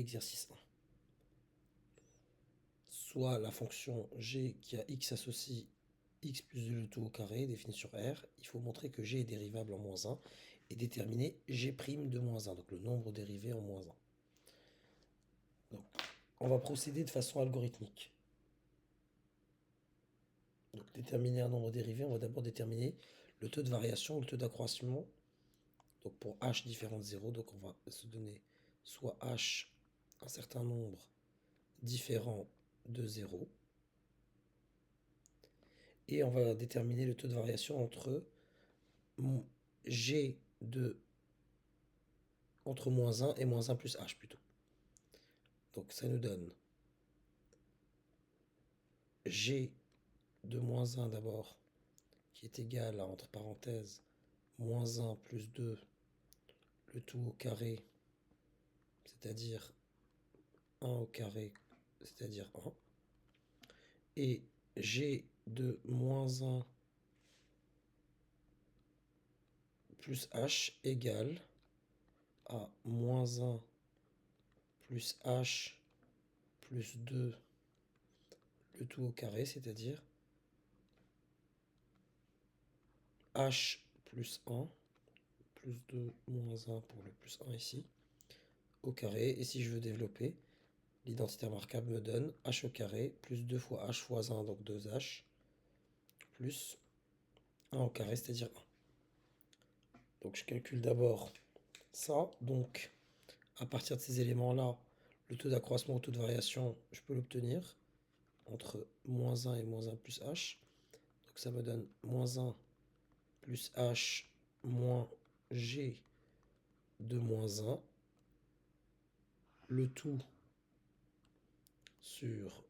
Exercice 1. Soit la fonction g qui a x associe x plus 2 le tout au carré, définie sur R. Il faut montrer que g est dérivable en moins 1 et déterminer g' de moins 1, donc le nombre dérivé en moins 1. Donc, on va procéder de façon algorithmique. Donc, déterminer un nombre dérivé, on va d'abord déterminer le taux de variation ou le taux d'accroissement. Donc, pour h différent de 0, donc on va se donner soit h, un certain nombre différent de 0, et on va déterminer le taux de variation entre g de entre moins 1 et moins 1 plus h plutôt. Donc ça nous donne g de moins 1 d'abord, qui est égal à, entre parenthèses, moins 1 plus 2, le tout au carré, c'est-à-dire 1 au carré, c'est-à-dire 1. Et g de moins 1 plus h égale à moins 1 plus h plus 2, le tout au carré, c'est-à-dire h plus 1, plus 2, moins 1 pour le plus 1 ici, au carré. Et si je veux développer, l'identité remarquable me donne h au carré plus 2 fois h fois 1, donc 2h, plus 1 au carré, c'est-à-dire 1. Donc je calcule d'abord ça. Donc à partir de ces éléments-là, le taux d'accroissement ou taux de variation, je peux l'obtenir entre moins 1 et moins 1 plus h. Donc ça me donne moins 1 plus h moins g de moins 1, le tout sur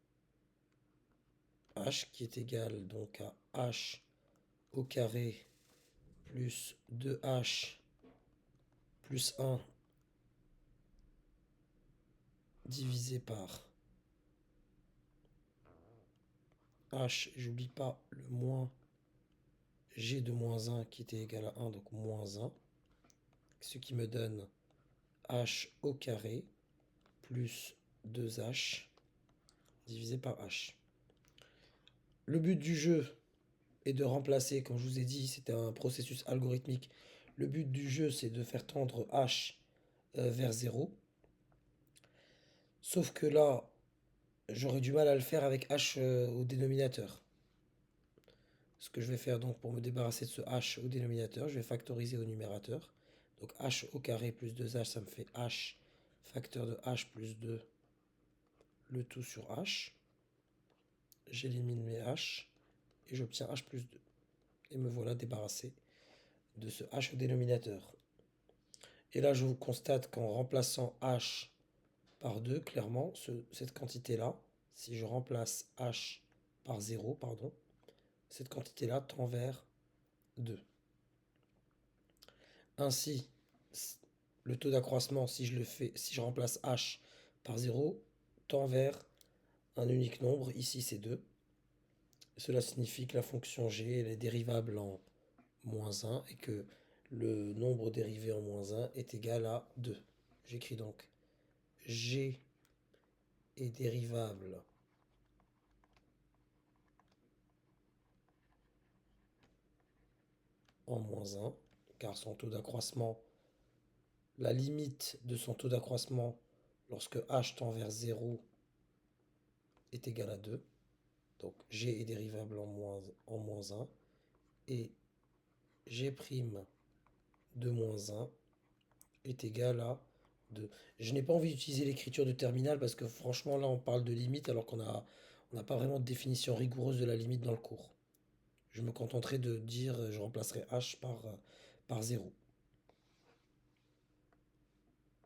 h qui est égal donc à h au carré plus 2h plus 1 divisé par h, j'oublie pas le moins g de moins 1 qui était égal à 1, donc moins 1, ce qui me donne h au carré plus 2h divisé par h. Le but du jeu est de remplacer, comme je vous ai dit, c'était un processus algorithmique. Le but du jeu, c'est de faire tendre h vers 0. Sauf que là, j'aurais du mal à le faire avec h au dénominateur. Ce que je vais faire donc pour me débarrasser de ce h au dénominateur, je vais factoriser au numérateur. Donc h au carré plus 2h, ça me fait h facteur de h plus 2, le tout sur h. J'élimine mes h et j'obtiens h plus 2. Et me voilà débarrassé de ce h au dénominateur. Et là, je vous constate qu'en remplaçant h par 2, clairement, cette quantité-là, si je remplace h par 0, pardon, cette quantité-là tend vers 2. Ainsi, le taux d'accroissement, si je remplace h par 0, tend vers un unique nombre. Ici, c'est 2. Cela signifie que la fonction g elle est dérivable en moins 1 et que le nombre dérivé en moins 1 est égal à 2. J'écris donc g est dérivable en moins 1, car son taux d'accroissement, la limite de son taux d'accroissement lorsque h tend vers 0 est égal à 2. Donc g est dérivable en moins 1 et g' de moins 1 est égal à 2. Je n'ai pas envie d'utiliser l'écriture de terminal parce que franchement là on parle de limite alors qu'on n'a pas vraiment de définition rigoureuse de la limite dans le cours. Je me contenterai de dire je remplacerai h par 0.